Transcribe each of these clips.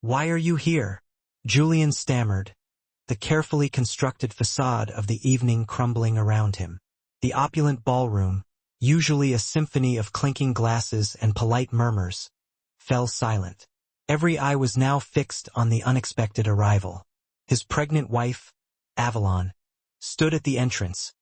"Why are you here?" Julian stammered, the carefully constructed facade of the evening crumbling around him. The opulent ballroom, usually a symphony of clinking glasses and polite murmurs, fell silent. Every eye was now fixed on the unexpected arrival. His pregnant wife, Avalon, stood at the entrance,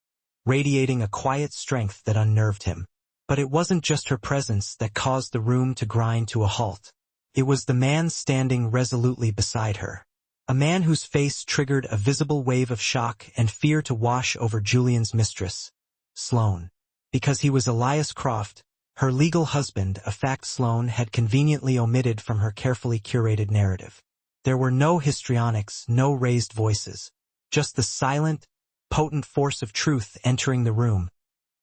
radiating a quiet strength that unnerved him. But it wasn't just her presence that caused the room to grind to a halt. It was the man standing resolutely beside her. A man whose face triggered a visible wave of shock and fear to wash over Julian's mistress, Sloane. Because he was Elias Croft, her legal husband, a fact Sloane had conveniently omitted from her carefully curated narrative. There were no histrionics, no raised voices, just the silent, potent force of truth entering the room,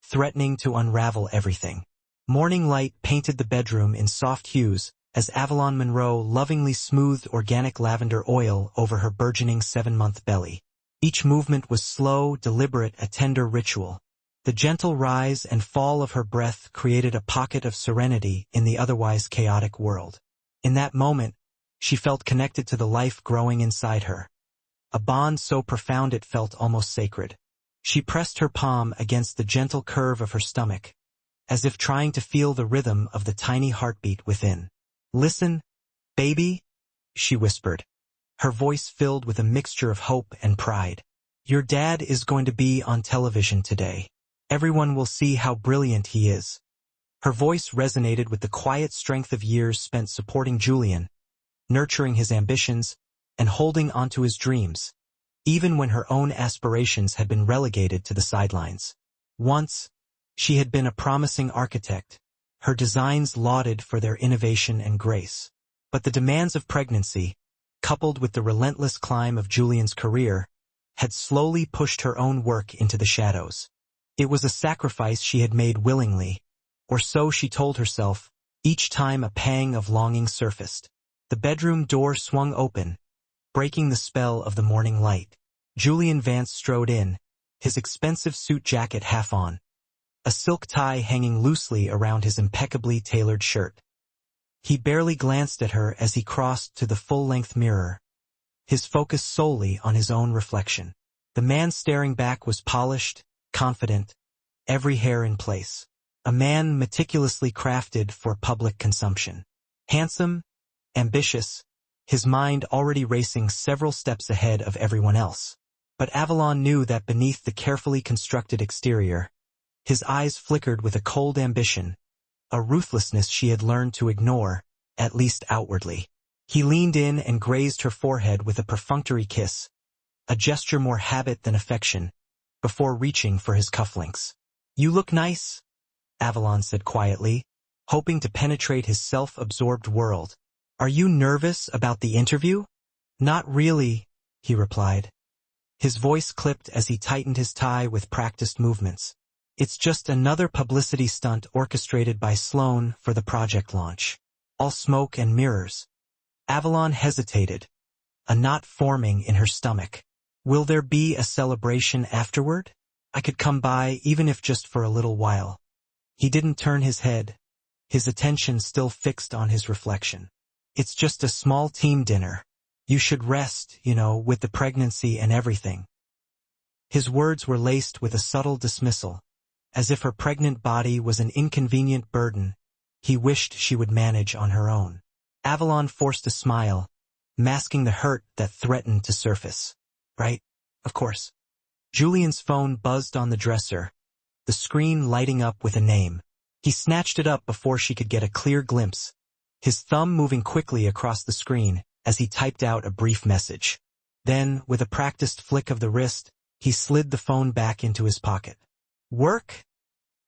threatening to unravel everything. Morning light painted the bedroom in soft hues as Avalon Monroe lovingly smoothed organic lavender oil over her burgeoning 7-month belly. Each movement was slow, deliberate, a tender ritual. The gentle rise and fall of her breath created a pocket of serenity in the otherwise chaotic world. In that moment, she felt connected to the life growing inside her, a bond so profound it felt almost sacred. She pressed her palm against the gentle curve of her stomach, as if trying to feel the rhythm of the tiny heartbeat within. "Listen, baby," she whispered, her voice filled with a mixture of hope and pride. "Your dad is going to be on television today. Everyone will see how brilliant he is." Her voice resonated with the quiet strength of years spent supporting Julian, nurturing his ambitions, and holding onto his dreams, even when her own aspirations had been relegated to the sidelines. Once, she had been a promising architect, her designs lauded for their innovation and grace. But the demands of pregnancy, coupled with the relentless climb of Julian's career, had slowly pushed her own work into the shadows. It was a sacrifice she had made willingly, or so she told herself, each time a pang of longing surfaced. The bedroom door swung open, breaking the spell of the morning light. Julian Vance strode in, his expensive suit jacket half on, a silk tie hanging loosely around his impeccably tailored shirt. He barely glanced at her as he crossed to the full-length mirror, his focus solely on his own reflection. The man staring back was polished, confident, every hair in place. A man meticulously crafted for public consumption. Handsome, ambitious, his mind already racing several steps ahead of everyone else. But Avalon knew that beneath the carefully constructed exterior, his eyes flickered with a cold ambition, a ruthlessness she had learned to ignore, at least outwardly. He leaned in and grazed her forehead with a perfunctory kiss, a gesture more habit than affection, before reaching for his cufflinks. "You look nice," Avalon said quietly, hoping to penetrate his self-absorbed world. "Are you nervous about the interview?" "Not really," he replied. His voice clipped as he tightened his tie with practiced movements. "It's just another publicity stunt orchestrated by Sloane for the project launch. All smoke and mirrors." Avalon hesitated, a knot forming in her stomach. "Will there be a celebration afterward? I could come by even if just for a little while." He didn't turn his head, his attention still fixed on his reflection. "It's just a small team dinner. You should rest, with the pregnancy and everything." His words were laced with a subtle dismissal, as if her pregnant body was an inconvenient burden he wished she would manage on her own. Avalon forced a smile, masking the hurt that threatened to surface. "Right, of course." Julian's phone buzzed on the dresser, the screen lighting up with a name. He snatched it up before she could get a clear glimpse, his thumb moving quickly across the screen as he typed out a brief message. Then, with a practiced flick of the wrist, he slid the phone back into his pocket. "Work?"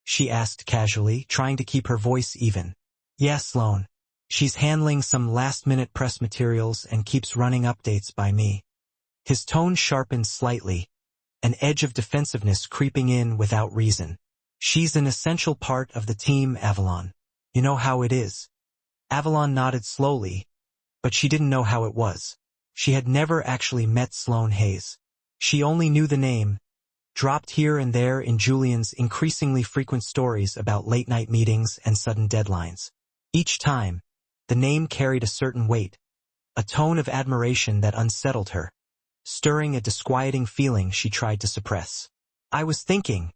she asked casually, trying to keep her voice even. "Yeah, Sloane. She's handling some last-minute press materials and keeps running updates by me." His tone sharpened slightly, an edge of defensiveness creeping in without reason. "She's an essential part of the team, Avalon. You know how it is." Avalon nodded slowly, but she didn't know how it was. She had never actually met Sloane Hayes. She only knew the name, dropped here and there in Julian's increasingly frequent stories about late-night meetings and sudden deadlines. Each time, the name carried a certain weight, a tone of admiration that unsettled her, stirring a disquieting feeling she tried to suppress. "I was thinking,"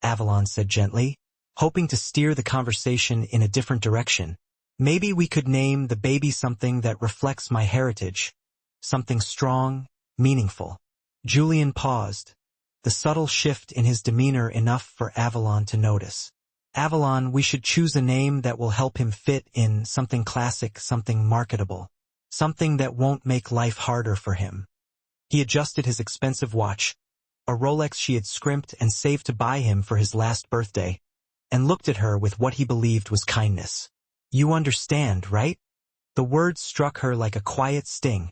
Avalon said gently, hoping to steer the conversation in a different direction. "Maybe we could name the baby something that reflects my heritage, something strong, meaningful." Julian paused, the subtle shift in his demeanor enough for Avalon to notice. "Avalon, we should choose a name that will help him fit in, something classic, something marketable, something that won't make life harder for him." He adjusted his expensive watch, a Rolex she had scrimped and saved to buy him for his last birthday, and looked at her with what he believed was kindness. "You understand, right?" The words struck her like a quiet sting,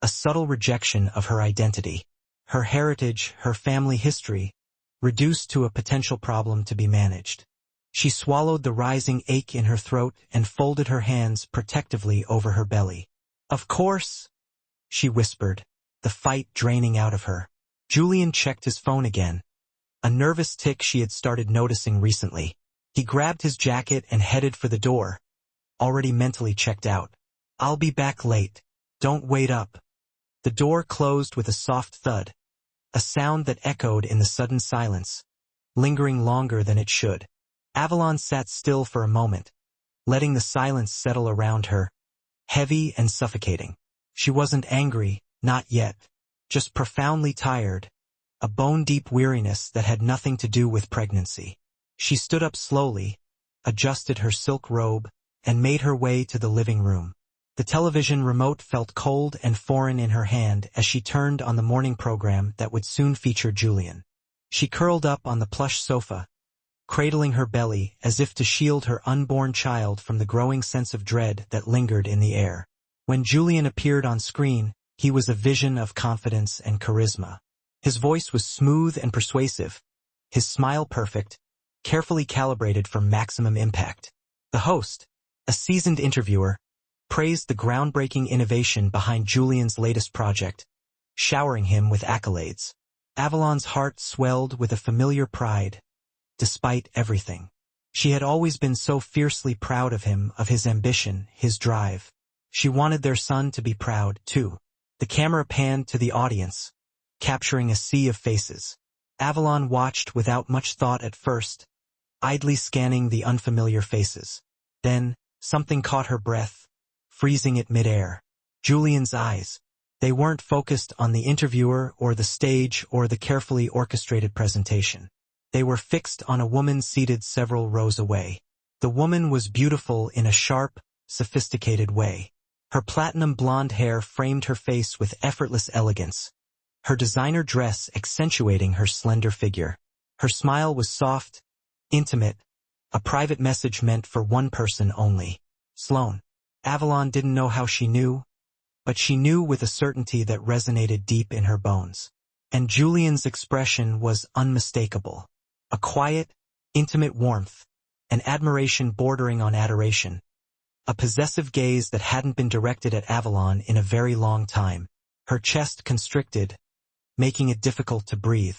a subtle rejection of her identity, her heritage, her family history, reduced to a potential problem to be managed. She swallowed the rising ache in her throat and folded her hands protectively over her belly. "Of course," she whispered, the fight draining out of her. Julian checked his phone again, a nervous tic she had started noticing recently. He grabbed his jacket and headed for the door, already mentally checked out. "I'll be back late. Don't wait up." The door closed with a soft thud, a sound that echoed in the sudden silence, lingering longer than it should. Avalon sat still for a moment, letting the silence settle around her, heavy and suffocating. She wasn't angry, not yet, just profoundly tired, a bone-deep weariness that had nothing to do with pregnancy. She stood up slowly, adjusted her silk robe, and made her way to the living room. The television remote felt cold and foreign in her hand as she turned on the morning program that would soon feature Julian. She curled up on the plush sofa, cradling her belly as if to shield her unborn child from the growing sense of dread that lingered in the air. When Julian appeared on screen, he was a vision of confidence and charisma. His voice was smooth and persuasive, his smile perfect, carefully calibrated for maximum impact. The host, a seasoned interviewer, praised the groundbreaking innovation behind Julian's latest project, showering him with accolades. Avalon's heart swelled with a familiar pride, despite everything. She had always been so fiercely proud of him, of his ambition, his drive. She wanted their son to be proud, too. The camera panned to the audience, capturing a sea of faces. Avalon watched without much thought at first, idly scanning the unfamiliar faces. Then, something caught her breath, freezing it mid-air. Julian's eyes. They weren't focused on the interviewer or the stage or the carefully orchestrated presentation. They were fixed on a woman seated several rows away. The woman was beautiful in a sharp, sophisticated way. Her platinum blonde hair framed her face with effortless elegance, her designer dress accentuating her slender figure. Her smile was soft, intimate, a private message meant for one person only. Sloane. Avalon didn't know how she knew, but she knew with a certainty that resonated deep in her bones. And Julian's expression was unmistakable. A quiet, intimate warmth, an admiration bordering on adoration, a possessive gaze that hadn't been directed at Avalon in a very long time. Her chest constricted, making it difficult to breathe.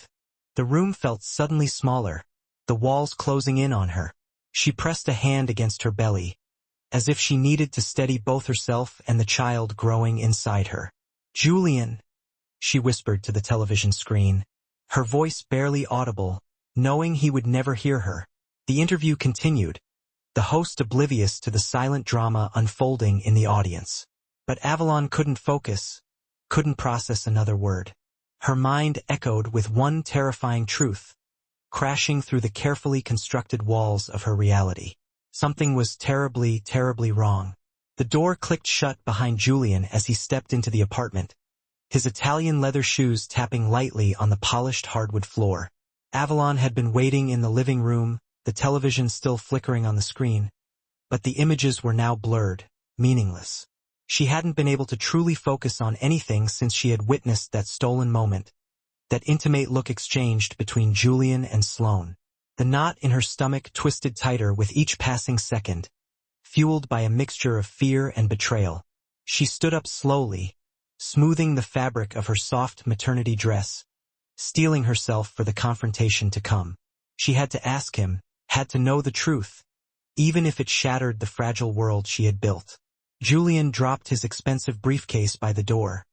The room felt suddenly smaller, the walls closing in on her. She pressed a hand against her belly, as if she needed to steady both herself and the child growing inside her. "Julian," she whispered to the television screen, her voice barely audible, knowing he would never hear her. The interview continued, the host oblivious to the silent drama unfolding in the audience. But Avalon couldn't focus, couldn't process another word. Her mind echoed with one terrifying truth, crashing through the carefully constructed walls of her reality. Something was terribly, terribly wrong. The door clicked shut behind Julian as he stepped into the apartment, his Italian leather shoes tapping lightly on the polished hardwood floor. Avalon had been waiting in the living room, the television still flickering on the screen, but the images were now blurred, meaningless. She hadn't been able to truly focus on anything since she had witnessed that stolen moment, that intimate look exchanged between Julian and Sloane. The knot in her stomach twisted tighter with each passing second, fueled by a mixture of fear and betrayal. She stood up slowly, smoothing the fabric of her soft maternity dress, steeling herself for the confrontation to come. She had to ask him, had to know the truth, even if it shattered the fragile world she had built. Julian dropped his expensive briefcase by the door,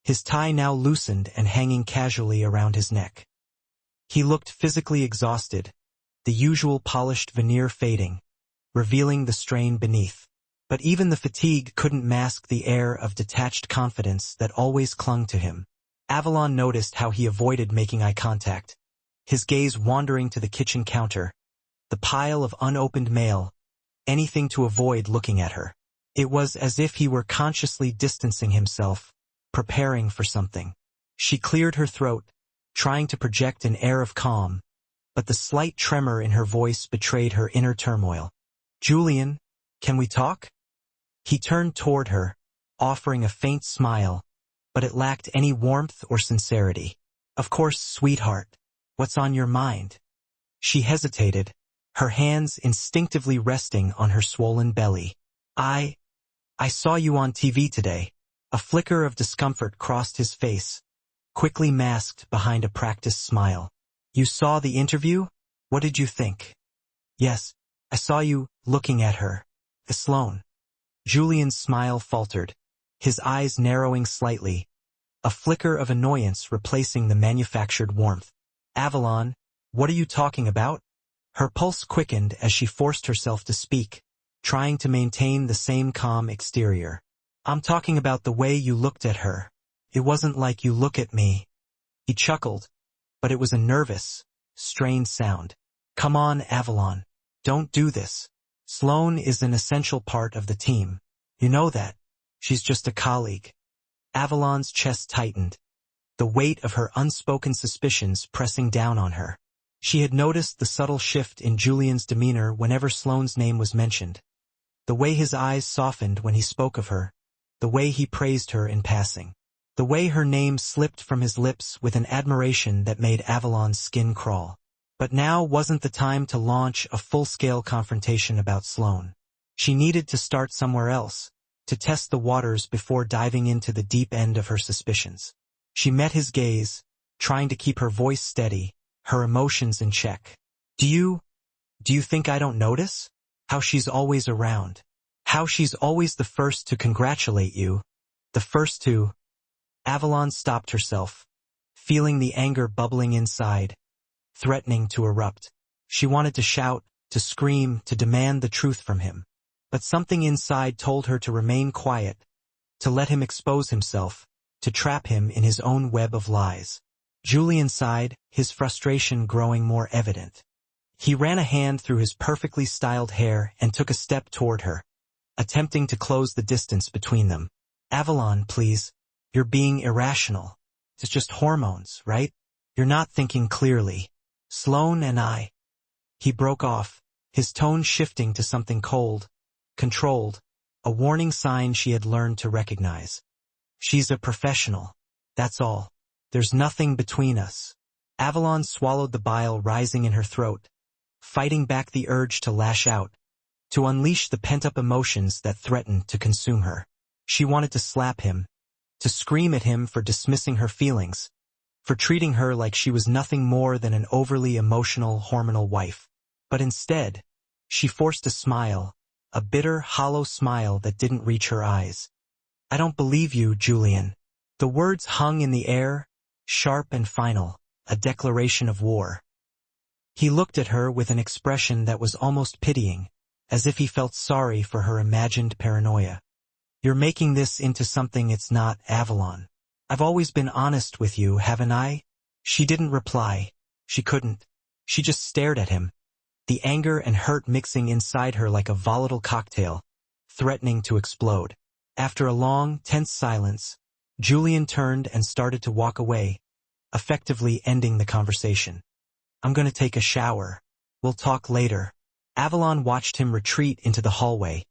his tie now loosened and hanging casually around his neck. He looked physically exhausted, the usual polished veneer fading, revealing the strain beneath. But even the fatigue couldn't mask the air of detached confidence that always clung to him. Avalon noticed how he avoided making eye contact, his gaze wandering to the kitchen counter, the pile of unopened mail, anything to avoid looking at her. It was as if he were consciously distancing himself, preparing for something. She cleared her throat, trying to project an air of calm, but the slight tremor in her voice betrayed her inner turmoil. "Julian, can we talk?" He turned toward her, offering a faint smile, but it lacked any warmth or sincerity. "Of course, sweetheart. What's on your mind?" She hesitated, her hands instinctively resting on her swollen belly. I saw you on TV today." A flicker of discomfort crossed his face, quickly masked behind a practiced smile. "You saw the interview? What did you think?" "Yes, I saw you looking at her. Sloan." Julian's smile faltered, his eyes narrowing slightly, a flicker of annoyance replacing the manufactured warmth. "Avalon, what are you talking about?" Her pulse quickened as she forced herself to speak, trying to maintain the same calm exterior. "I'm talking about the way you looked at her. It wasn't like you look at me." He chuckled, but it was a nervous, strained sound. "Come on, Avalon. Don't do this. Sloan is an essential part of the team. You know that. She's just a colleague." Avalon's chest tightened, the weight of her unspoken suspicions pressing down on her. She had noticed the subtle shift in Julian's demeanor whenever Sloane's name was mentioned. The way his eyes softened when he spoke of her, the way he praised her in passing, the way her name slipped from his lips with an admiration that made Avalon's skin crawl. But now wasn't the time to launch a full-scale confrontation about Sloane. She needed to start somewhere else, to test the waters before diving into the deep end of her suspicions. She met his gaze, trying to keep her voice steady, her emotions in check. Do you think I don't notice? How she's always around. How she's always the first to congratulate you. The first to—" Avalon stopped herself, feeling the anger bubbling inside, threatening to erupt. She wanted to shout, to scream, to demand the truth from him. But something inside told her to remain quiet, to let him expose himself, to trap him in his own web of lies. Julian sighed, his frustration growing more evident. He ran a hand through his perfectly styled hair and took a step toward her, attempting to close the distance between them. "Avalon, please. You're being irrational. It's just hormones, right? You're not thinking clearly. Sloane and I—" He broke off, his tone shifting to something cold, controlled, a warning sign she had learned to recognize. "She's a professional. That's all. There's nothing between us." Avalon swallowed the bile rising in her throat, fighting back the urge to lash out, to unleash the pent-up emotions that threatened to consume her. She wanted to slap him, to scream at him for dismissing her feelings, for treating her like she was nothing more than an overly emotional, hormonal wife. But instead, she forced a smile, a bitter, hollow smile that didn't reach her eyes. "I don't believe you, Julian." The words hung in the air, sharp and final, a declaration of war. He looked at her with an expression that was almost pitying, as if he felt sorry for her imagined paranoia. "You're making this into something it's not, Avalon. I've always been honest with you, haven't I?" She didn't reply. She couldn't. She just stared at him, the anger and hurt mixing inside her like a volatile cocktail, threatening to explode. After a long, tense silence, Julian turned and started to walk away, effectively ending the conversation. "I'm going to take a shower. We'll talk later." Avalon watched him retreat into the hallway,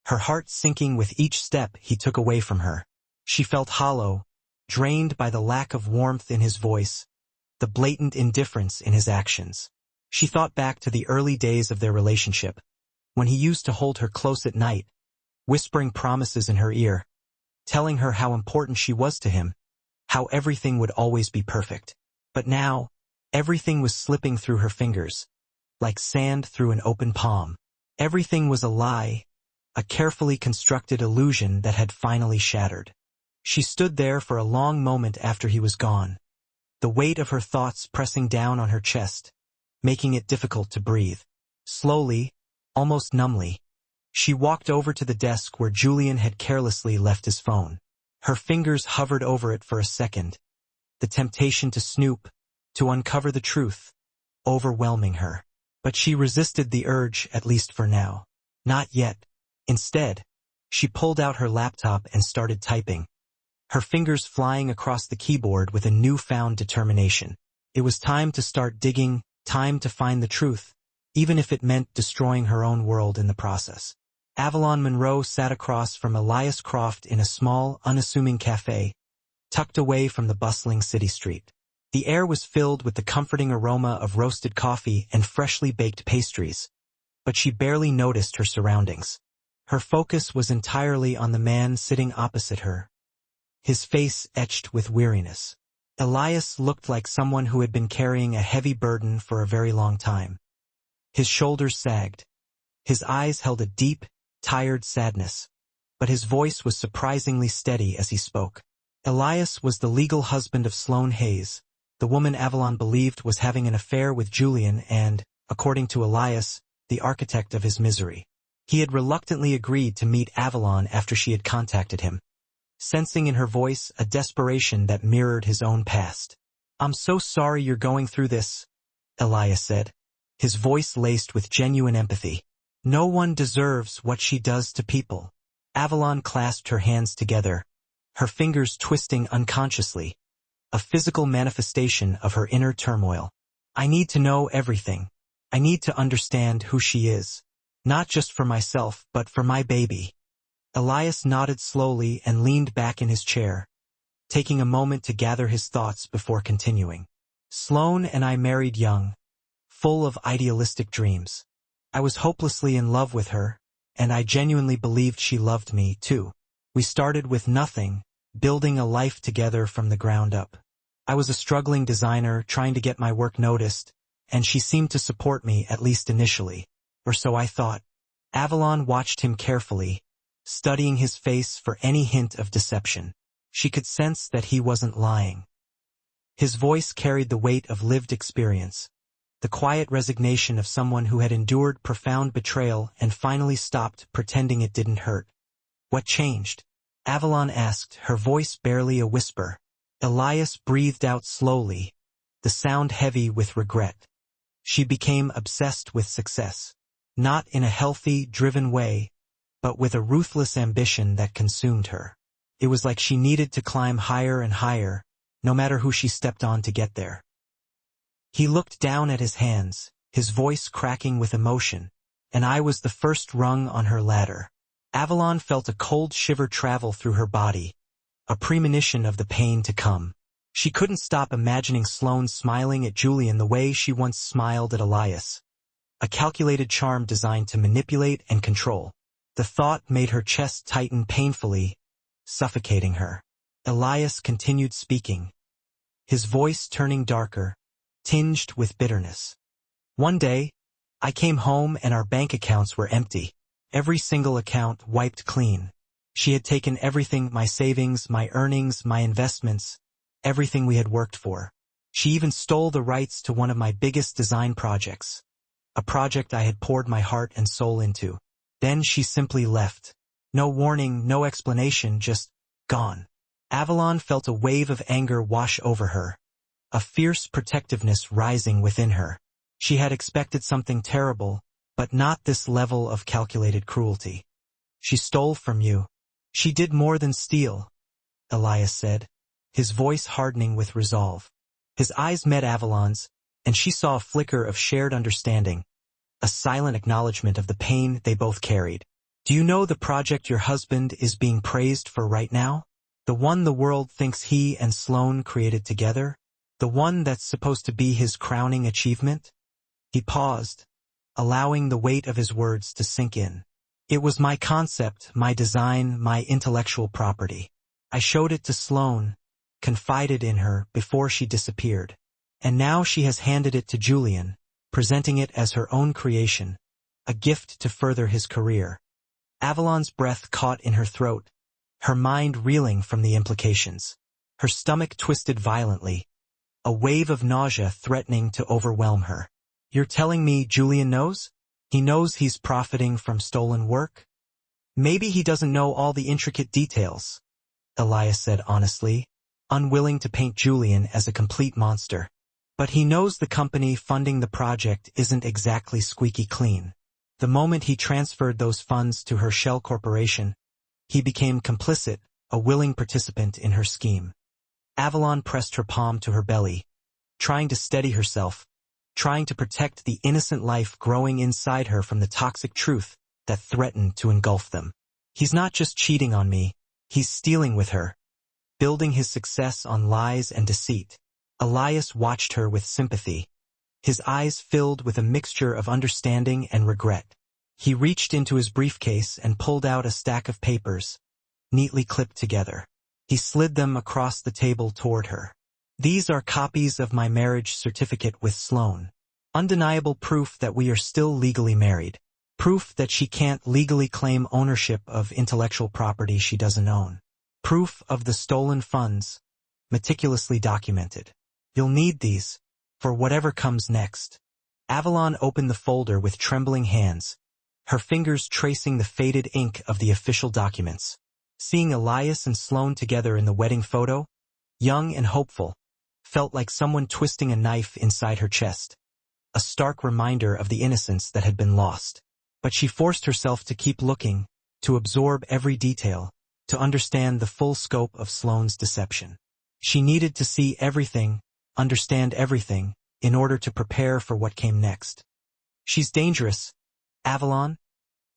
her heart sinking with each step he took away from her. She felt hollow, drained by the lack of warmth in his voice, the blatant indifference in his actions. She thought back to the early days of their relationship, when he used to hold her close at night, whispering promises in her ear, telling her how important she was to him, how everything would always be perfect. But now, everything was slipping through her fingers, like sand through an open palm. Everything was a lie, a carefully constructed illusion that had finally shattered. She stood there for a long moment after he was gone, the weight of her thoughts pressing down on her chest, making it difficult to breathe. Slowly, almost numbly, she walked over to the desk where Julian had carelessly left his phone. Her fingers hovered over it for a second, the temptation to snoop, to uncover the truth, overwhelming her. But she resisted the urge, at least for now. Not yet. Instead, she pulled out her laptop and started typing, her fingers flying across the keyboard with a newfound determination. It was time to start digging, time to find the truth, even if it meant destroying her own world in the process. Avalon Monroe sat across from Elias Croft in a small, unassuming cafe, tucked away from the bustling city street. The air was filled with the comforting aroma of roasted coffee and freshly baked pastries, but she barely noticed her surroundings. Her focus was entirely on the man sitting opposite her, his face etched with weariness. Elias looked like someone who had been carrying a heavy burden for a very long time. His shoulders sagged. His eyes held a deep, tired sadness, but his voice was surprisingly steady as he spoke. Elias was the legal husband of Sloane Hayes, the woman Avalon believed was having an affair with Julian and, according to Elias, the architect of his misery. He had reluctantly agreed to meet Avalon after she had contacted him, sensing in her voice a desperation that mirrored his own past. "I'm so sorry you're going through this," Elias said, his voice laced with genuine empathy. "No one deserves what she does to people." Avalon clasped her hands together, her fingers twisting unconsciously, a physical manifestation of her inner turmoil. "I need to know everything. I need to understand who she is. Not just for myself, but for my baby." Elias nodded slowly and leaned back in his chair, taking a moment to gather his thoughts before continuing. "Sloane and I married young, full of idealistic dreams. I was hopelessly in love with her, and I genuinely believed she loved me, too. We started with nothing, building a life together from the ground up. I was a struggling designer trying to get my work noticed, and she seemed to support me, at least initially. Or so I thought." Avalon watched him carefully, studying his face for any hint of deception. She could sense that he wasn't lying. His voice carried the weight of lived experience, the quiet resignation of someone who had endured profound betrayal and finally stopped pretending it didn't hurt. "What changed?" Avalon asked, her voice barely a whisper. Elias breathed out slowly, the sound heavy with regret. "She became obsessed with success. Not in a healthy, driven way, but with a ruthless ambition that consumed her. It was like she needed to climb higher and higher, no matter who she stepped on to get there." He looked down at his hands, his voice cracking with emotion. "And I was the first rung on her ladder." Avalon felt a cold shiver travel through her body, a premonition of the pain to come. She couldn't stop imagining Sloane smiling at Julian the way she once smiled at Elias, a calculated charm designed to manipulate and control. The thought made her chest tighten painfully, suffocating her. Elias continued speaking, his voice turning darker, tinged with bitterness. "One day, I came home and our bank accounts were empty. Every single account wiped clean. She had taken everything, my savings, my earnings, my investments, everything we had worked for. She even stole the rights to one of my biggest design projects, a project I had poured my heart and soul into. Then she simply left. No warning, no explanation, just gone." Avalon felt a wave of anger wash over her, a fierce protectiveness rising within her. She had expected something terrible, but not this level of calculated cruelty. "She stole from you." "She did more than steal," Elias said, his voice hardening with resolve. His eyes met Avalon's, and she saw a flicker of shared understanding, a silent acknowledgement of the pain they both carried. "Do you know the project your husband is being praised for right now? The one the world thinks he and Sloane created together? The one that's supposed to be his crowning achievement?" He paused, allowing the weight of his words to sink in. "It was my concept, my design, my intellectual property. I showed it to Sloane, confided in her before she disappeared. And now she has handed it to Julian, presenting it as her own creation, a gift to further his career." Avalon's breath caught in her throat, her mind reeling from the implications. Her stomach twisted violently, a wave of nausea threatening to overwhelm her. You're telling me Julian knows? He knows he's profiting from stolen work? Maybe he doesn't know all the intricate details, Elias said honestly, unwilling to paint Julian as a complete monster. But he knows the company funding the project isn't exactly squeaky clean. The moment he transferred those funds to her shell corporation, he became complicit, a willing participant in her scheme. Avalon pressed her palm to her belly, trying to steady herself, trying to protect the innocent life growing inside her from the toxic truth that threatened to engulf them. He's not just cheating on me, he's stealing with her, building his success on lies and deceit. Elias watched her with sympathy, his eyes filled with a mixture of understanding and regret. He reached into his briefcase and pulled out a stack of papers, neatly clipped together. He slid them across the table toward her. These are copies of my marriage certificate with Sloane. Undeniable proof that we are still legally married. Proof that she can't legally claim ownership of intellectual property she doesn't own. Proof of the stolen funds, meticulously documented. You'll need these for whatever comes next. Avalon opened the folder with trembling hands, her fingers tracing the faded ink of the official documents. Seeing Elias and Sloane together in the wedding photo, young and hopeful, felt like someone twisting a knife inside her chest, a stark reminder of the innocence that had been lost. But she forced herself to keep looking, to absorb every detail, to understand the full scope of Sloane's deception. She needed to see everything, understand everything, in order to prepare for what came next. She's dangerous, Avalon,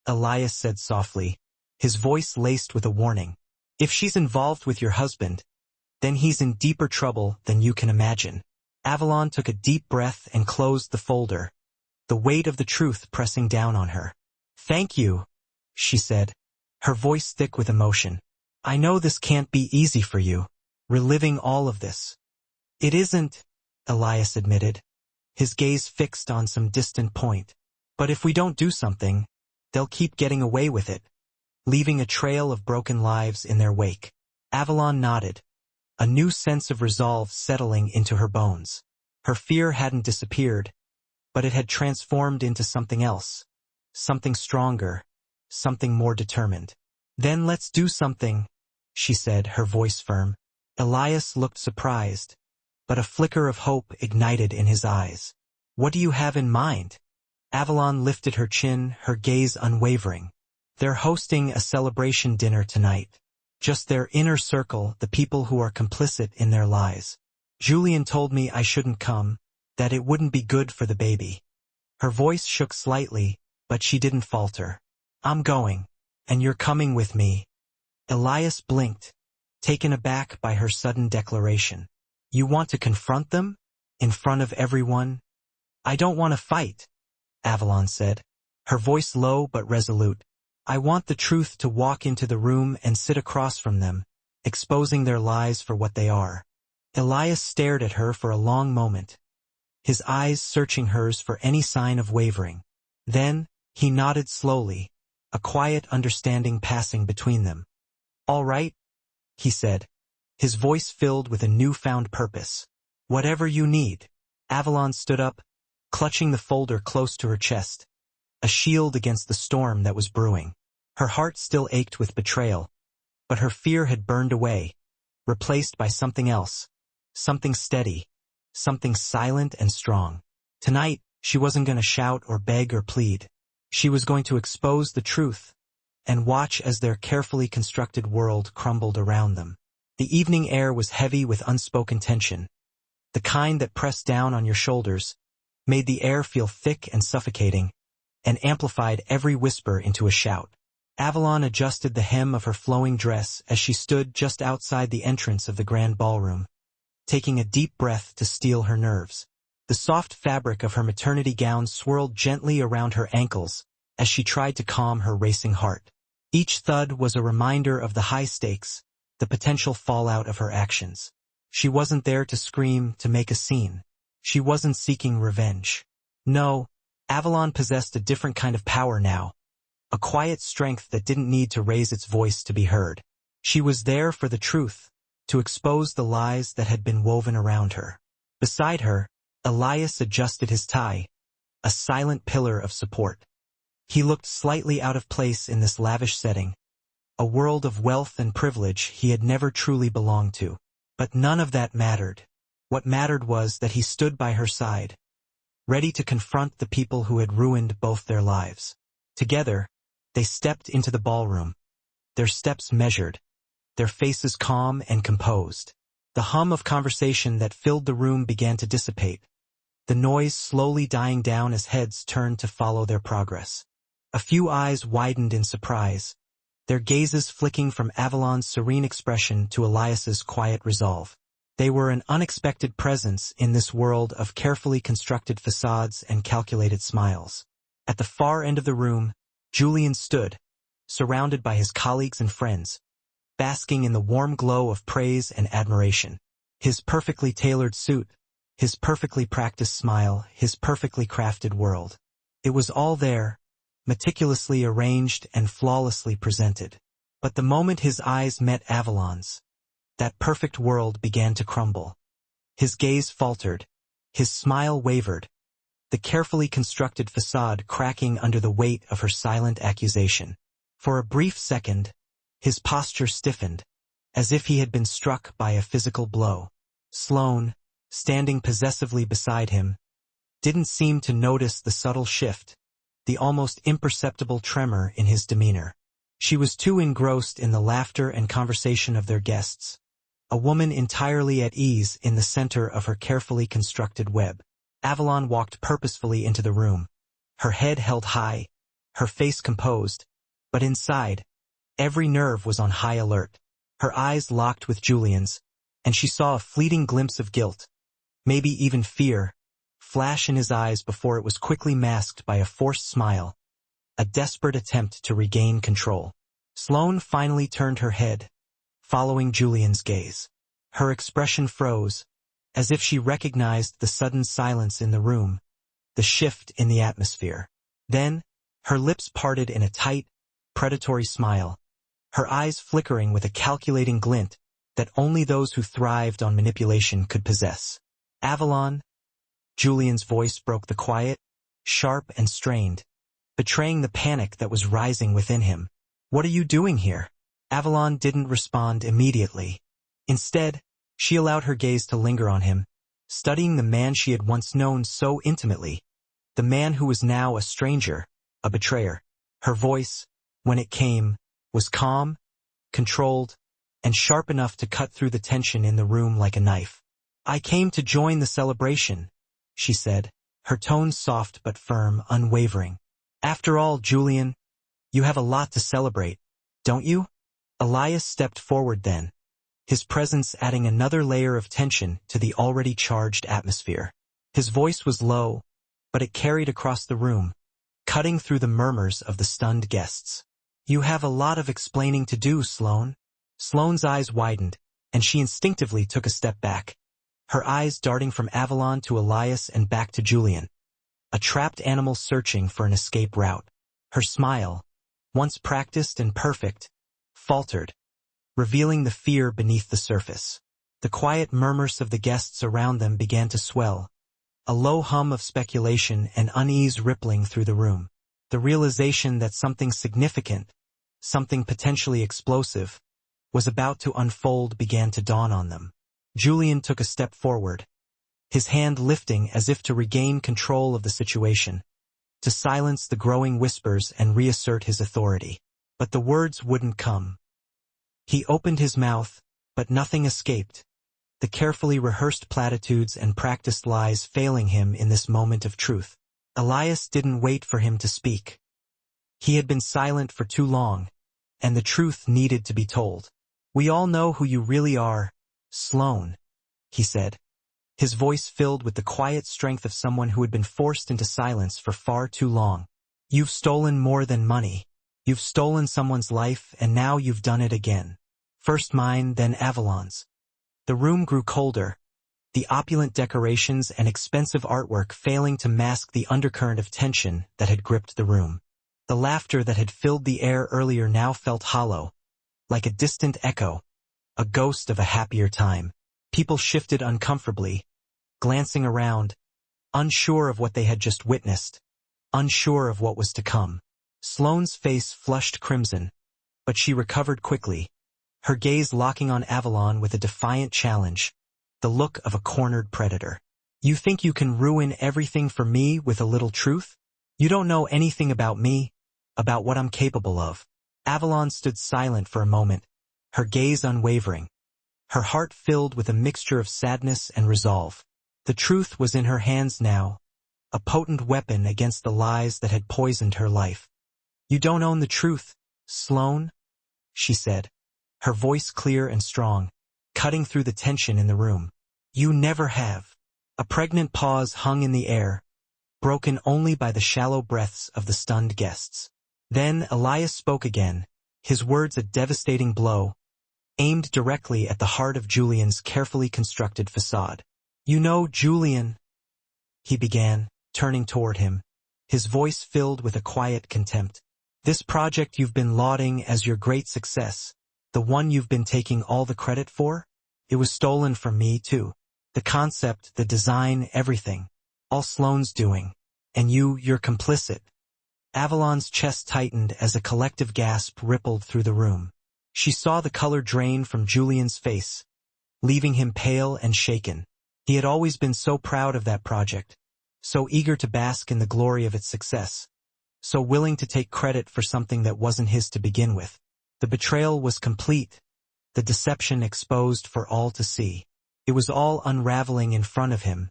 Elias said softly, his voice laced with a warning. If she's involved with your husband, then he's in deeper trouble than you can imagine. Avalon took a deep breath and closed the folder, the weight of the truth pressing down on her. Thank you, she said, her voice thick with emotion. I know this can't be easy for you, reliving all of this. It isn't, Elias admitted, his gaze fixed on some distant point. But if we don't do something, they'll keep getting away with it, leaving a trail of broken lives in their wake. Avalon nodded, a new sense of resolve settling into her bones. Her fear hadn't disappeared, but it had transformed into something else, something stronger, something more determined. Then let's do something, she said, her voice firm. Elias looked surprised, but a flicker of hope ignited in his eyes. What do you have in mind? Avalon lifted her chin, her gaze unwavering. They're hosting a celebration dinner tonight. Just their inner circle, the people who are complicit in their lies. Julian told me I shouldn't come, that it wouldn't be good for the baby. Her voice shook slightly, but she didn't falter. I'm going, and you're coming with me. Elias blinked, taken aback by her sudden declaration. You want to confront them? In front of everyone? I don't want to fight, Avalon said, her voice low but resolute. I want the truth to walk into the room and sit across from them, exposing their lies for what they are. Elias stared at her for a long moment, his eyes searching hers for any sign of wavering. Then, he nodded slowly, a quiet understanding passing between them. All right, he said, his voice filled with a newfound purpose. Whatever you need. Avalon stood up, clutching the folder close to her chest, a shield against the storm that was brewing. Her heart still ached with betrayal, but her fear had burned away, replaced by something else, something steady, something silent and strong. Tonight, she wasn't going to shout or beg or plead. She was going to expose the truth and watch as their carefully constructed world crumbled around them. The evening air was heavy with unspoken tension, the kind that pressed down on your shoulders, made the air feel thick and suffocating, and amplified every whisper into a shout. Avalon adjusted the hem of her flowing dress as she stood just outside the entrance of the grand ballroom, taking a deep breath to steel her nerves. The soft fabric of her maternity gown swirled gently around her ankles as she tried to calm her racing heart. Each thud was a reminder of the high stakes, the potential fallout of her actions. She wasn't there to scream, to make a scene. She wasn't seeking revenge. No, Avalon possessed a different kind of power now, a quiet strength that didn't need to raise its voice to be heard. She was there for the truth, to expose the lies that had been woven around her. Beside her, Elias adjusted his tie, a silent pillar of support. He looked slightly out of place in this lavish setting, a world of wealth and privilege he had never truly belonged to. But none of that mattered. What mattered was that he stood by her side, ready to confront the people who had ruined both their lives. Together, they stepped into the ballroom, their steps measured, their faces calm and composed. The hum of conversation that filled the room began to dissipate, the noise slowly dying down as heads turned to follow their progress. A few eyes widened in surprise, their gazes flicking from Avalon's serene expression to Elias's quiet resolve. They were an unexpected presence in this world of carefully constructed facades and calculated smiles. At the far end of the room, Julian stood, surrounded by his colleagues and friends, basking in the warm glow of praise and admiration. His perfectly tailored suit, his perfectly practiced smile, his perfectly crafted world. It was all there, meticulously arranged and flawlessly presented. But the moment his eyes met Avalon's, that perfect world began to crumble. His gaze faltered, his smile wavered, the carefully constructed facade cracking under the weight of her silent accusation. For a brief second, his posture stiffened, as if he had been struck by a physical blow. Sloane, standing possessively beside him, didn't seem to notice the subtle shift, the almost imperceptible tremor in his demeanor. She was too engrossed in the laughter and conversation of their guests, a woman entirely at ease in the center of her carefully constructed web. Avalon walked purposefully into the room, her head held high, her face composed, but inside, every nerve was on high alert. Her eyes locked with Julian's, and she saw a fleeting glimpse of guilt, maybe even fear, flash in his eyes before it was quickly masked by a forced smile, a desperate attempt to regain control. Sloane finally turned her head, following Julian's gaze. Her expression froze, as if she recognized the sudden silence in the room, the shift in the atmosphere. Then, her lips parted in a tight, predatory smile, her eyes flickering with a calculating glint that only those who thrived on manipulation could possess. Avalon, Julian's voice broke the quiet, sharp and strained, betraying the panic that was rising within him. "What are you doing here?" Avalon didn't respond immediately. Instead, she allowed her gaze to linger on him, studying the man she had once known so intimately, the man who was now a stranger, a betrayer. Her voice, when it came, was calm, controlled, and sharp enough to cut through the tension in the room like a knife. "I came to join the celebration," she said, her tone soft but firm, unwavering. "After all, Julian, you have a lot to celebrate, don't you?" Elias stepped forward then, his presence adding another layer of tension to the already charged atmosphere. His voice was low, but it carried across the room, cutting through the murmurs of the stunned guests. "You have a lot of explaining to do, Sloane." Sloane's eyes widened, and she instinctively took a step back, her eyes darting from Avalon to Elias and back to Julian, a trapped animal searching for an escape route. Her smile, once practiced and perfect, faltered, revealing the fear beneath the surface. The quiet murmurs of the guests around them began to swell, a low hum of speculation and unease rippling through the room. The realization that something significant, something potentially explosive, was about to unfold began to dawn on them. Julian took a step forward, his hand lifting as if to regain control of the situation, to silence the growing whispers and reassert his authority. But the words wouldn't come. He opened his mouth, but nothing escaped, the carefully rehearsed platitudes and practiced lies failing him in this moment of truth. Elias didn't wait for him to speak. He had been silent for too long, and the truth needed to be told. "We all know who you really are, Sloane," he said, his voice filled with the quiet strength of someone who had been forced into silence for far too long. "You've stolen more than money. You've stolen someone's life, and now you've done it again. First mine, then Avalon's." The room grew colder, the opulent decorations and expensive artwork failing to mask the undercurrent of tension that had gripped the room. The laughter that had filled the air earlier now felt hollow, like a distant echo, a ghost of a happier time. People shifted uncomfortably, glancing around, unsure of what they had just witnessed, unsure of what was to come. Sloane's face flushed crimson, but she recovered quickly, her gaze locking on Avalon with a defiant challenge, the look of a cornered predator. You think you can ruin everything for me with a little truth? You don't know anything about me, about what I'm capable of. Avalon stood silent for a moment, her gaze unwavering, her heart filled with a mixture of sadness and resolve. The truth was in her hands now, a potent weapon against the lies that had poisoned her life. You don't own the truth, Sloane, she said, her voice clear and strong, cutting through the tension in the room. You never have. A pregnant pause hung in the air, broken only by the shallow breaths of the stunned guests. Then Elias spoke again, his words a devastating blow, aimed directly at the heart of Julian's carefully constructed facade. You know, Julian, he began, turning toward him, his voice filled with a quiet contempt. This project you've been lauding as your great success, the one you've been taking all the credit for, it was stolen from me too. The concept, the design, everything. All Sloane's doing. And you're complicit. Avalon's chest tightened as a collective gasp rippled through the room. She saw the color drain from Julian's face, leaving him pale and shaken. He had always been so proud of that project, so eager to bask in the glory of its success, so willing to take credit for something that wasn't his to begin with. The betrayal was complete, the deception exposed for all to see. It was all unraveling in front of him,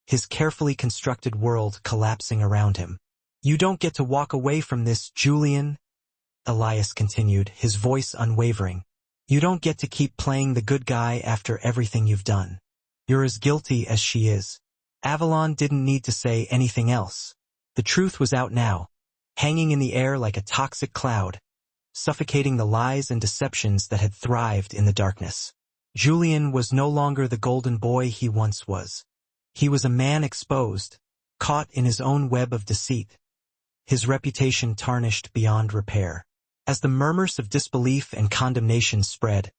his carefully constructed world collapsing around him. You don't get to walk away from this, Julian, Elias continued, his voice unwavering. You don't get to keep playing the good guy after everything you've done. You're as guilty as she is. Avalon didn't need to say anything else. The truth was out now, hanging in the air like a toxic cloud, suffocating the lies and deceptions that had thrived in the darkness. Julian was no longer the golden boy he once was. He was a man exposed, caught in his own web of deceit, his reputation tarnished beyond repair. As the murmurs of disbelief and condemnation spread,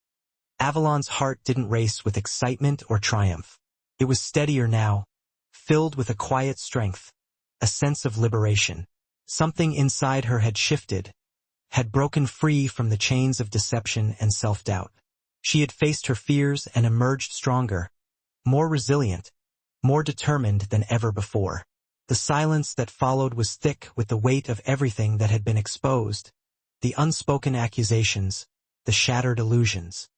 Avalon's heart didn't race with excitement or triumph. It was steadier now, filled with a quiet strength, a sense of liberation. Something inside her had shifted, had broken free from the chains of deception and self-doubt. She had faced her fears and emerged stronger, more resilient, more determined than ever before. The silence that followed was thick with the weight of everything that had been exposed, the unspoken accusations, the shattered illusions.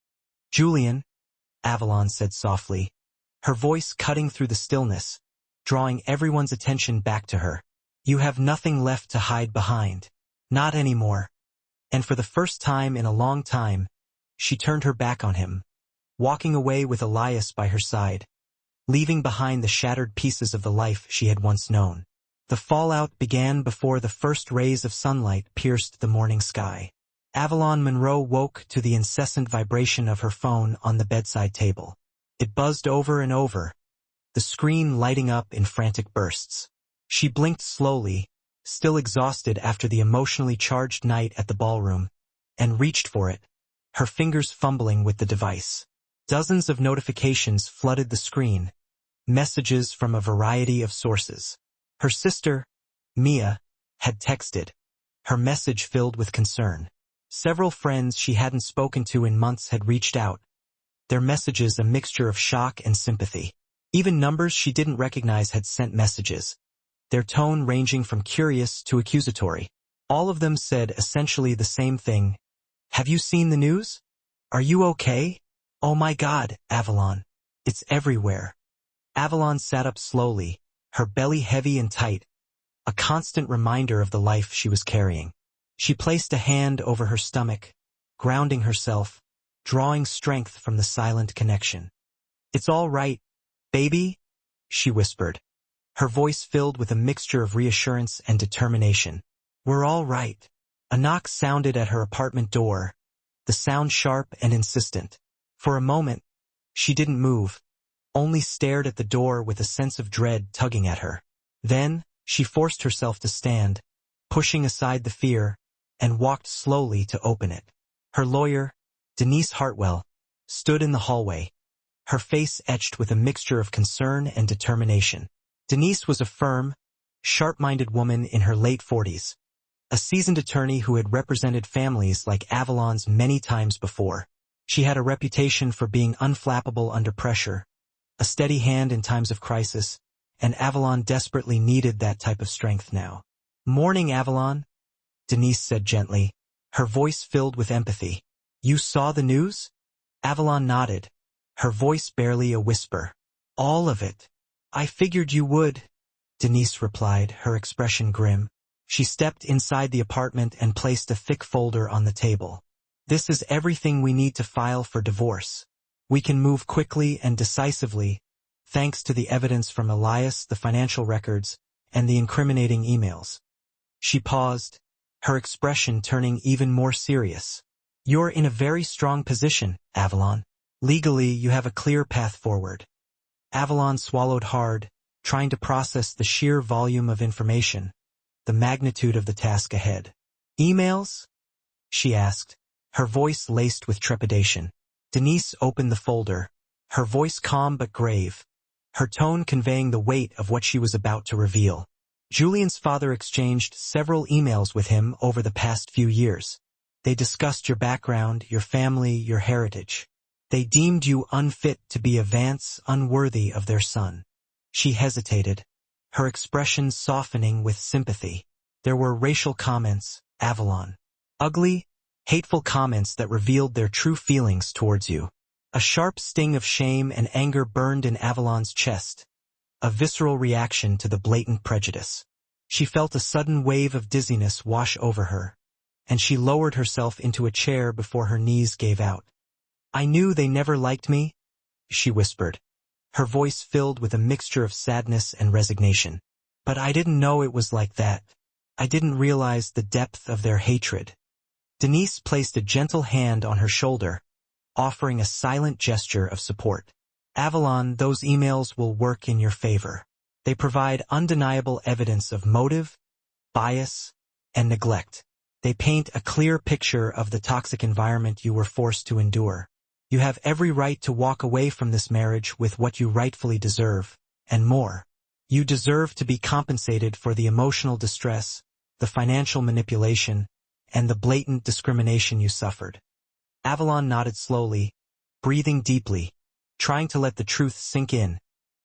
Julian, Avalon said softly, her voice cutting through the stillness, drawing everyone's attention back to her. You have nothing left to hide behind. Not anymore. And for the first time in a long time, she turned her back on him, walking away with Elias by her side, leaving behind the shattered pieces of the life she had once known. The fallout began before the first rays of sunlight pierced the morning sky. Avalon Monroe woke to the incessant vibration of her phone on the bedside table. It buzzed over and over, the screen lighting up in frantic bursts. She blinked slowly, still exhausted after the emotionally charged night at the ballroom, and reached for it, her fingers fumbling with the device. Dozens of notifications flooded the screen, messages from a variety of sources. Her sister, Mia, had texted, her message filled with concern. Several friends she hadn't spoken to in months had reached out, their messages a mixture of shock and sympathy. Even numbers she didn't recognize had sent messages, their tone ranging from curious to accusatory. All of them said essentially the same thing. Have you seen the news? Are you okay? Oh my God, Avalon. It's everywhere. Avalon sat up slowly, her belly heavy and tight, a constant reminder of the life she was carrying. She placed a hand over her stomach, grounding herself, drawing strength from the silent connection. It's all right, baby, she whispered, her voice filled with a mixture of reassurance and determination. We're all right. A knock sounded at her apartment door, the sound sharp and insistent. For a moment, she didn't move, only stared at the door with a sense of dread tugging at her. Then, she forced herself to stand, pushing aside the fear, and walked slowly to open it. Her lawyer, Denise Hartwell, stood in the hallway, her face etched with a mixture of concern and determination. Denise was a firm, sharp-minded woman in her late 40s, a seasoned attorney who had represented families like Avalon's many times before. She had a reputation for being unflappable under pressure, a steady hand in times of crisis, and Avalon desperately needed that type of strength now. "Morning, Avalon," Denise said gently, her voice filled with empathy. "You saw the news?" Avalon nodded, her voice barely a whisper. "All of it. I figured you would," Denise replied, her expression grim. She stepped inside the apartment and placed a thick folder on the table. "This is everything we need to file for divorce. We can move quickly and decisively, thanks to the evidence from Elias, the financial records, and the incriminating emails." She paused, her expression turning even more serious. "You're in a very strong position, Avalon. Legally, you have a clear path forward." Avalon swallowed hard, trying to process the sheer volume of information, the magnitude of the task ahead. "Emails?" she asked, her voice laced with trepidation. Denise opened the folder, her voice calm but grave, her tone conveying the weight of what she was about to reveal. "Julian's father exchanged several emails with him over the past few years. They discussed your background, your family, your heritage. They deemed you unfit to be a Vance, unworthy of their son." She hesitated, her expression softening with sympathy. "There were racial comments, Avalon. Ugly, hateful comments that revealed their true feelings towards you." A sharp sting of shame and anger burned in Avalon's chest, a visceral reaction to the blatant prejudice. She felt a sudden wave of dizziness wash over her, and she lowered herself into a chair before her knees gave out. "I knew they never liked me," she whispered, her voice filled with a mixture of sadness and resignation. "But I didn't know it was like that. I didn't realize the depth of their hatred." Denise placed a gentle hand on her shoulder, offering a silent gesture of support. "Avalon, those emails will work in your favor. They provide undeniable evidence of motive, bias, and neglect. They paint a clear picture of the toxic environment you were forced to endure. You have every right to walk away from this marriage with what you rightfully deserve, and more. You deserve to be compensated for the emotional distress, the financial manipulation, and the blatant discrimination you suffered." Avalon nodded slowly, breathing deeply, trying to let the truth sink in,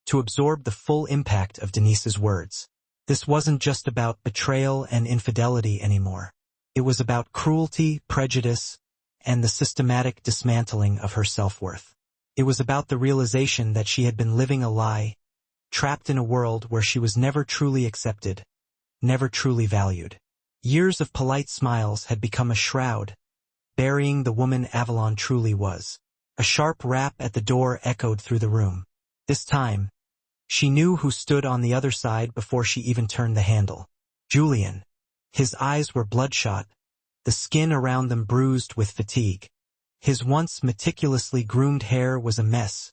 to absorb the full impact of Denise's words. This wasn't just about betrayal and infidelity anymore. It was about cruelty, prejudice, and the systematic dismantling of her self-worth. It was about the realization that she had been living a lie, trapped in a world where she was never truly accepted, never truly valued. Years of polite smiles had become a shroud, burying the woman Avalon truly was. A sharp rap at the door echoed through the room. This time, she knew who stood on the other side before she even turned the handle. Julian. His eyes were bloodshot, the skin around them bruised with fatigue. His once meticulously groomed hair was a mess,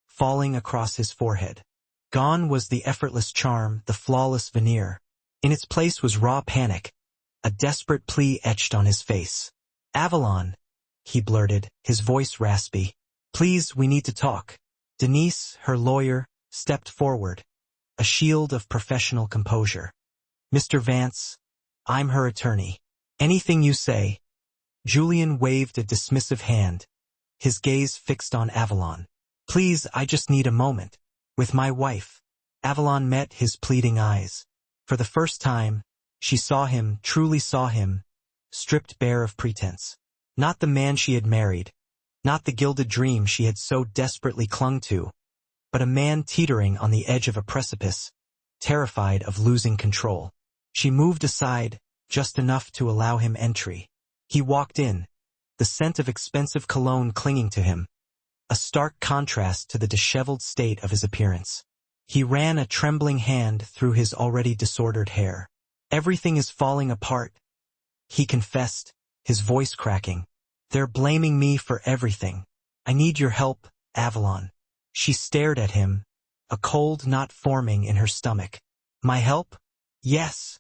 falling across his forehead. Gone was the effortless charm, the flawless veneer. In its place was raw panic, a desperate plea etched on his face. "Avalon," he blurted, his voice raspy. "Please, we need to talk." Denise, her lawyer, stepped forward, a shield of professional composure. "Mr. Vance, I'm her attorney. Anything you say." Julian waved a dismissive hand, his gaze fixed on Avalon. "Please, I just need a moment. With my wife." Avalon met his pleading eyes. For the first time, she saw him, truly saw him, stripped bare of pretense. Not the man she had married, not the gilded dream she had so desperately clung to, but a man teetering on the edge of a precipice, terrified of losing control. She moved aside, just enough to allow him entry. He walked in, the scent of expensive cologne clinging to him, a stark contrast to the disheveled state of his appearance. He ran a trembling hand through his already disordered hair. "Everything is falling apart," he confessed, his voice cracking. "They're blaming me for everything. I need your help, Avalon." She stared at him, a cold knot forming in her stomach. "My help?" "Yes."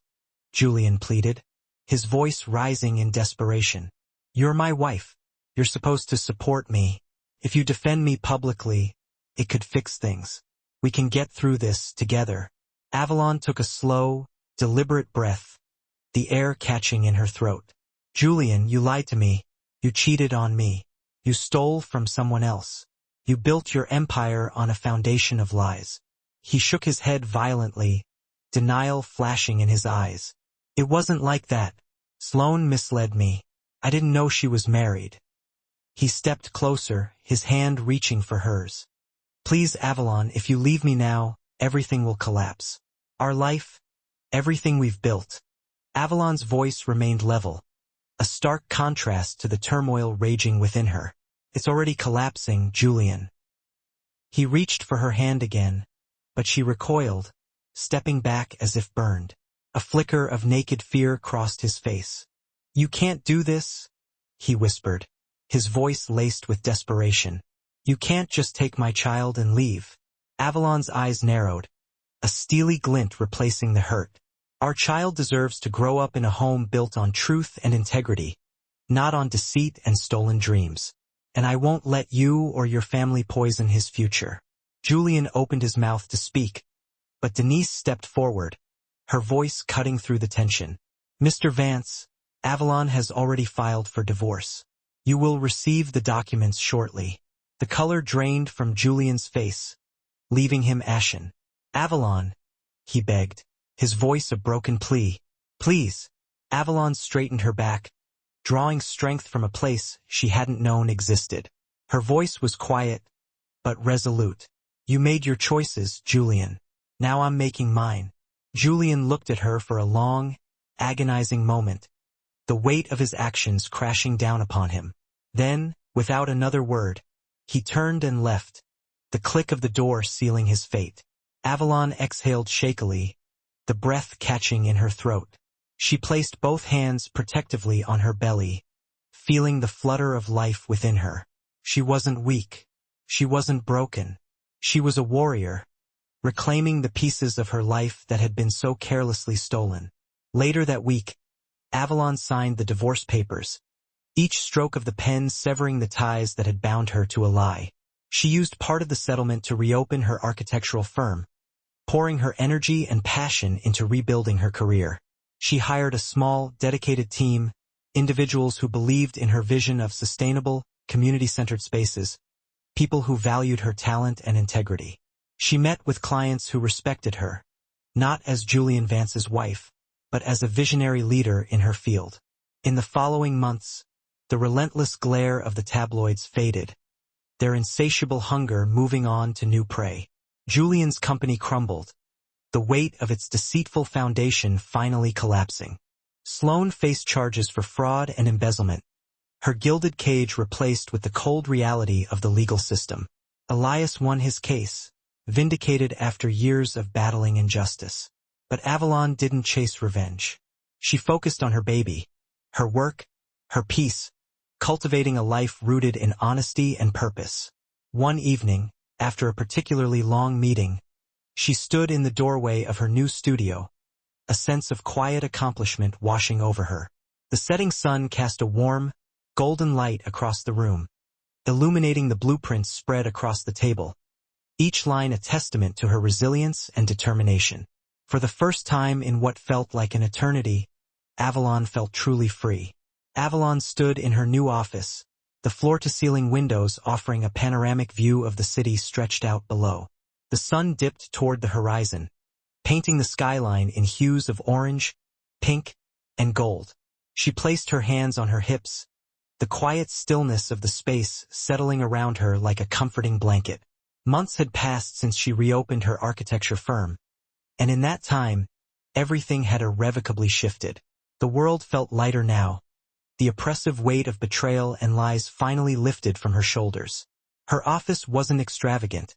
Julian pleaded, his voice rising in desperation. You're my wife. You're supposed to support me. If you defend me publicly, it could fix things. We can get through this together. Avalon took a slow, deliberate breath, the air catching in her throat. Julian, you lied to me. You cheated on me. You stole from someone else. You built your empire on a foundation of lies. He shook his head violently, denial flashing in his eyes. It wasn't like that. Sloane misled me. I didn't know she was married. He stepped closer, his hand reaching for hers. Please, Avalon, if you leave me now, everything will collapse. Our life, everything we've built. Avalon's voice remained level, a stark contrast to the turmoil raging within her. It's already collapsing, Julian. He reached for her hand again, but she recoiled, stepping back as if burned. A flicker of naked fear crossed his face. You can't do this, he whispered, his voice laced with desperation. You can't just take my child and leave. Avalon's eyes narrowed, a steely glint replacing the hurt. Our child deserves to grow up in a home built on truth and integrity, not on deceit and stolen dreams. And I won't let you or your family poison his future. Julian opened his mouth to speak, but Denise stepped forward, her voice cutting through the tension. Mr. Vance, Avalon has already filed for divorce. You will receive the documents shortly. The color drained from Julian's face, leaving him ashen. Avalon, he begged, his voice a broken plea. Please. Avalon straightened her back, drawing strength from a place she hadn't known existed. Her voice was quiet, but resolute. You made your choices, Julian. Now I'm making mine. Julian looked at her for a long, agonizing moment, the weight of his actions crashing down upon him. Then, without another word, he turned and left, the click of the door sealing his fate. Avalon exhaled shakily, the breath catching in her throat. She placed both hands protectively on her belly, feeling the flutter of life within her. She wasn't weak. She wasn't broken. She was a warrior, reclaiming the pieces of her life that had been so carelessly stolen. Later that week, Avalon signed the divorce papers, each stroke of the pen severing the ties that had bound her to a lie. She used part of the settlement to reopen her architectural firm, pouring her energy and passion into rebuilding her career. She hired a small, dedicated team, individuals who believed in her vision of sustainable, community-centered spaces, people who valued her talent and integrity. She met with clients who respected her, not as Julian Vance's wife, but as a visionary leader in her field. In the following months, the relentless glare of the tabloids faded, their insatiable hunger moving on to new prey. Julian's company crumbled, the weight of its deceitful foundation finally collapsing. Sloane faced charges for fraud and embezzlement, her gilded cage replaced with the cold reality of the legal system. Elias won his case, vindicated after years of battling injustice. But Avalon didn't chase revenge. She focused on her baby, her work, her peace, cultivating a life rooted in honesty and purpose. One evening, after a particularly long meeting, she stood in the doorway of her new studio, a sense of quiet accomplishment washing over her. The setting sun cast a warm, golden light across the room, illuminating the blueprints spread across the table, each line a testament to her resilience and determination. For the first time in what felt like an eternity, Avalon felt truly free. Avalon stood in her new office, the floor-to-ceiling windows offering a panoramic view of the city stretched out below. The sun dipped toward the horizon, painting the skyline in hues of orange, pink, and gold. She placed her hands on her hips, the quiet stillness of the space settling around her like a comforting blanket. Months had passed since she reopened her architecture firm, and in that time, everything had irrevocably shifted. The world felt lighter now, the oppressive weight of betrayal and lies finally lifted from her shoulders. Her office wasn't extravagant,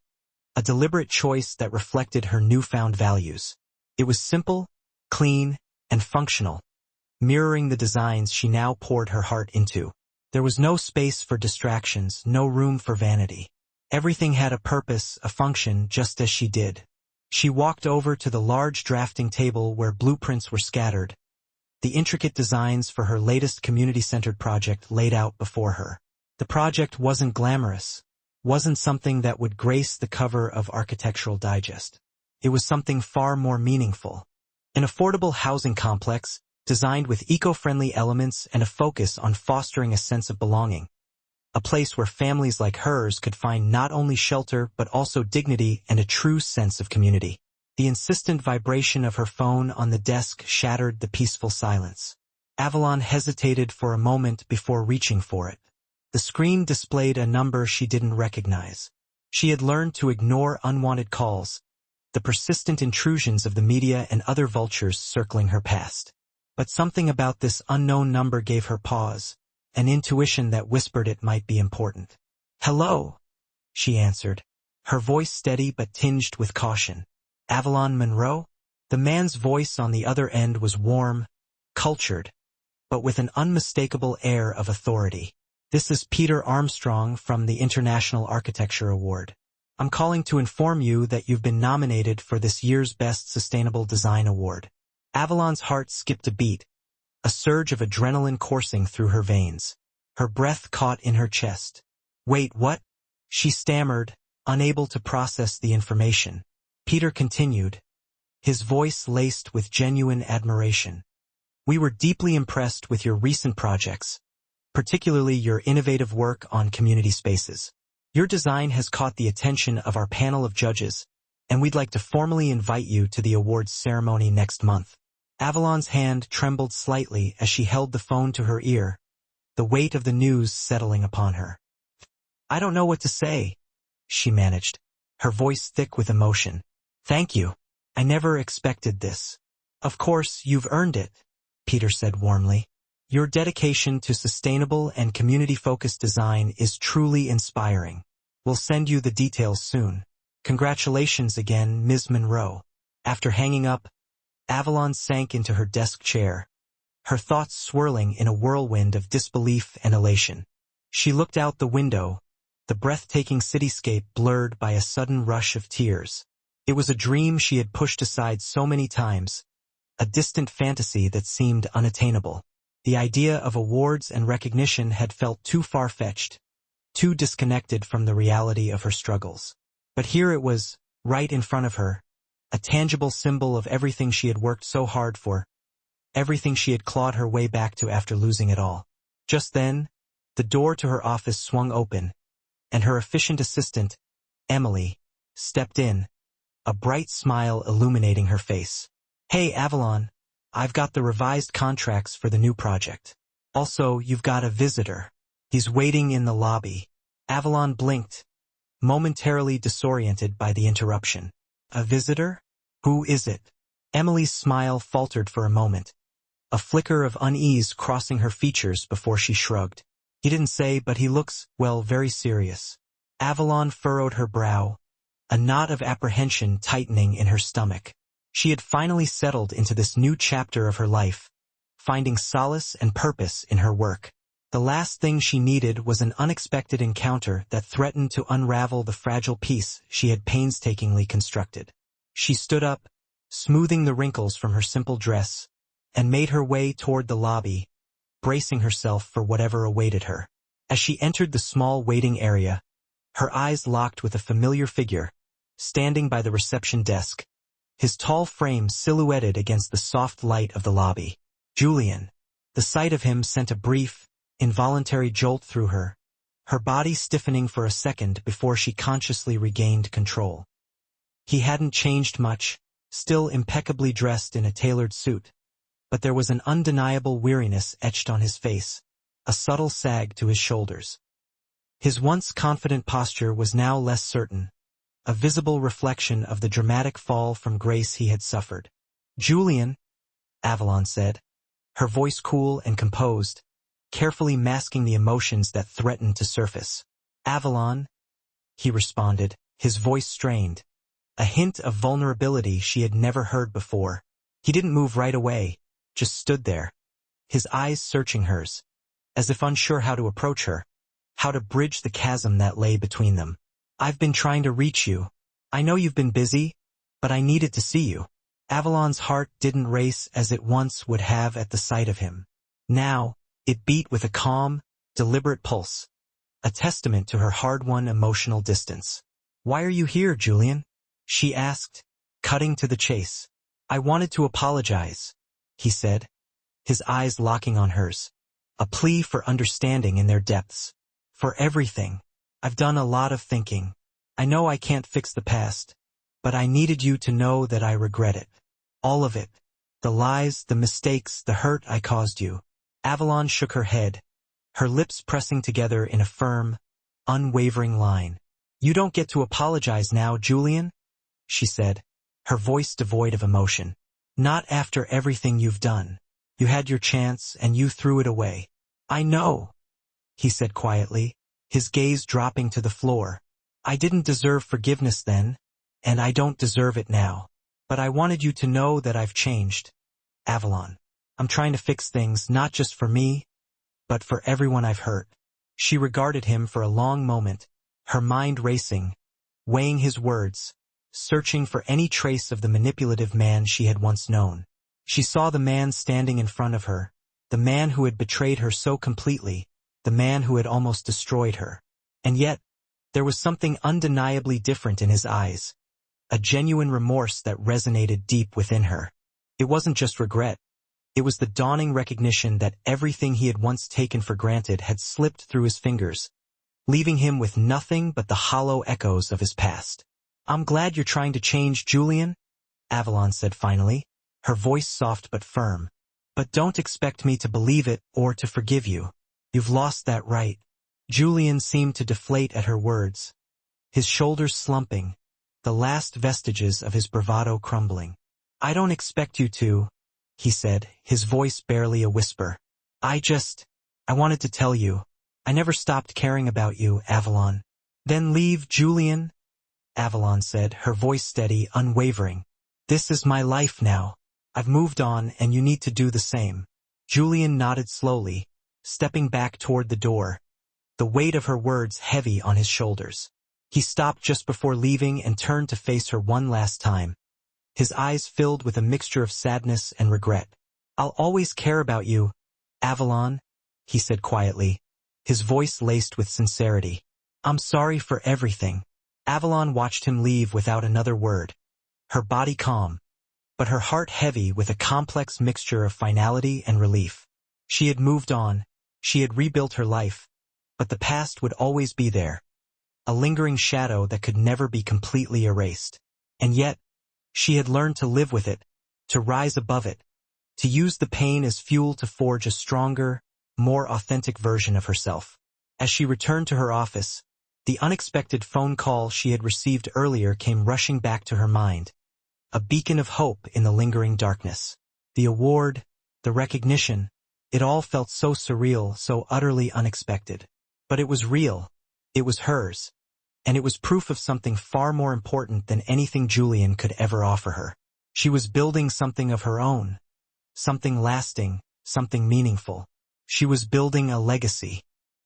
a deliberate choice that reflected her newfound values. It was simple, clean, and functional, mirroring the designs she now poured her heart into. There was no space for distractions, no room for vanity. Everything had a purpose, a function, just as she did. She walked over to the large drafting table where blueprints were scattered, the intricate designs for her latest community-centered project laid out before her. The project wasn't glamorous, wasn't something that would grace the cover of Architectural Digest. It was something far more meaningful. An affordable housing complex, designed with eco-friendly elements and a focus on fostering a sense of belonging. A place where families like hers could find not only shelter but also dignity and a true sense of community. The insistent vibration of her phone on the desk shattered the peaceful silence. Avalon hesitated for a moment before reaching for it. The screen displayed a number she didn't recognize. She had learned to ignore unwanted calls, the persistent intrusions of the media and other vultures circling her past. But something about this unknown number gave her pause, an intuition that whispered it might be important. "Hello," she answered, her voice steady but tinged with caution. "Avalon Monroe?" The man's voice on the other end was warm, cultured, but with an unmistakable air of authority. "This is Peter Armstrong from the International Architecture Award. I'm calling to inform you that you've been nominated for this year's Best Sustainable Design Award." Avalon's heart skipped a beat, a surge of adrenaline coursing through her veins. Her breath caught in her chest. "Wait, what?" she stammered, unable to process the information. Peter continued, his voice laced with genuine admiration. "We were deeply impressed with your recent projects, particularly your innovative work on community spaces. Your design has caught the attention of our panel of judges, and we'd like to formally invite you to the awards ceremony next month." Avalon's hand trembled slightly as she held the phone to her ear, the weight of the news settling upon her. "I don't know what to say," she managed, her voice thick with emotion. "Thank you. I never expected this." "Of course, you've earned it," Peter said warmly. "Your dedication to sustainable and community-focused design is truly inspiring. We'll send you the details soon. Congratulations again, Ms. Monroe." After hanging up, Avalon sank into her desk chair, her thoughts swirling in a whirlwind of disbelief and elation. She looked out the window, the breathtaking cityscape blurred by a sudden rush of tears. It was a dream she had pushed aside so many times, a distant fantasy that seemed unattainable. The idea of awards and recognition had felt too far-fetched, too disconnected from the reality of her struggles. But here it was, right in front of her, a tangible symbol of everything she had worked so hard for, everything she had clawed her way back to after losing it all. Just then, the door to her office swung open, and her efficient assistant, Emily, stepped in, a bright smile illuminating her face. "Hey, Avalon, I've got the revised contracts for the new project. Also, you've got a visitor. He's waiting in the lobby." Avalon blinked, momentarily disoriented by the interruption. "A visitor? Who is it?" Emily's smile faltered for a moment, a flicker of unease crossing her features before she shrugged. "He didn't say, but he looks, well, very serious." Avalon furrowed her brow, a knot of apprehension tightening in her stomach. She had finally settled into this new chapter of her life, finding solace and purpose in her work. The last thing she needed was an unexpected encounter that threatened to unravel the fragile piece she had painstakingly constructed. She stood up, smoothing the wrinkles from her simple dress, and made her way toward the lobby, bracing herself for whatever awaited her. As she entered the small waiting area, her eyes locked with a familiar figure, standing by the reception desk, his tall frame silhouetted against the soft light of the lobby. Julian. The sight of him sent a brief, involuntary jolt through her, her body stiffening for a second before she consciously regained control. He hadn't changed much, still impeccably dressed in a tailored suit, but there was an undeniable weariness etched on his face, a subtle sag to his shoulders. His once confident posture was now less certain, a visible reflection of the dramatic fall from grace he had suffered. "Julian," Avalon said, her voice cool and composed, carefully masking the emotions that threatened to surface. "Avalon," he responded, his voice strained, a hint of vulnerability she had never heard before. He didn't move right away, just stood there, his eyes searching hers, as if unsure how to approach her, how to bridge the chasm that lay between them. "I've been trying to reach you. I know you've been busy, but I needed to see you." Avalon's heart didn't race as it once would have at the sight of him. Now, it beat with a calm, deliberate pulse, a testament to her hard-won emotional distance. "Why are you here, Julian?" she asked, cutting to the chase. "I wanted to apologize," he said, his eyes locking on hers, a plea for understanding in their depths. "For everything. I've done a lot of thinking. I know I can't fix the past, but I needed you to know that I regret it. All of it. The lies, the mistakes, the hurt I caused you." Avalon shook her head, her lips pressing together in a firm, unwavering line. "You don't get to apologize now, Julian," she said, her voice devoid of emotion. "Not after everything you've done. You had your chance and you threw it away." "I know," he said quietly, his gaze dropping to the floor. "I didn't deserve forgiveness then, and I don't deserve it now. But I wanted you to know that I've changed, Avalon. I'm trying to fix things not just for me, but for everyone I've hurt." She regarded him for a long moment, her mind racing, weighing his words, searching for any trace of the manipulative man she had once known. She saw the man standing in front of her, the man who had betrayed her so completely, the man who had almost destroyed her. And yet, there was something undeniably different in his eyes, a genuine remorse that resonated deep within her. It wasn't just regret. It was the dawning recognition that everything he had once taken for granted had slipped through his fingers, leaving him with nothing but the hollow echoes of his past. "I'm glad you're trying to change, Julian," Avalon said finally, her voice soft but firm. "But don't expect me to believe it or to forgive you. You've lost that right." Julian seemed to deflate at her words, his shoulders slumping, the last vestiges of his bravado crumbling. "I don't expect you to," he said, his voice barely a whisper. I wanted to tell you. I never stopped caring about you, Avalon." "Then leave, Julian," Avalon said, her voice steady, unwavering. "This is my life now. I've moved on, and you need to do the same." Julian nodded slowly, stepping back toward the door, the weight of her words heavy on his shoulders. He stopped just before leaving and turned to face her one last time, his eyes filled with a mixture of sadness and regret. "I'll always care about you, Avalon," he said quietly, his voice laced with sincerity. "I'm sorry for everything." Avalon watched him leave without another word, her body calm, but her heart heavy with a complex mixture of finality and relief. She had moved on, she had rebuilt her life, but the past would always be there, a lingering shadow that could never be completely erased. And yet, she had learned to live with it, to rise above it, to use the pain as fuel to forge a stronger, more authentic version of herself. As she returned to her office, the unexpected phone call she had received earlier came rushing back to her mind, a beacon of hope in the lingering darkness. The award, the recognition, it all felt so surreal, so utterly unexpected. But it was real, it was hers, and it was proof of something far more important than anything Julian could ever offer her. She was building something of her own, something lasting, something meaningful. She was building a legacy.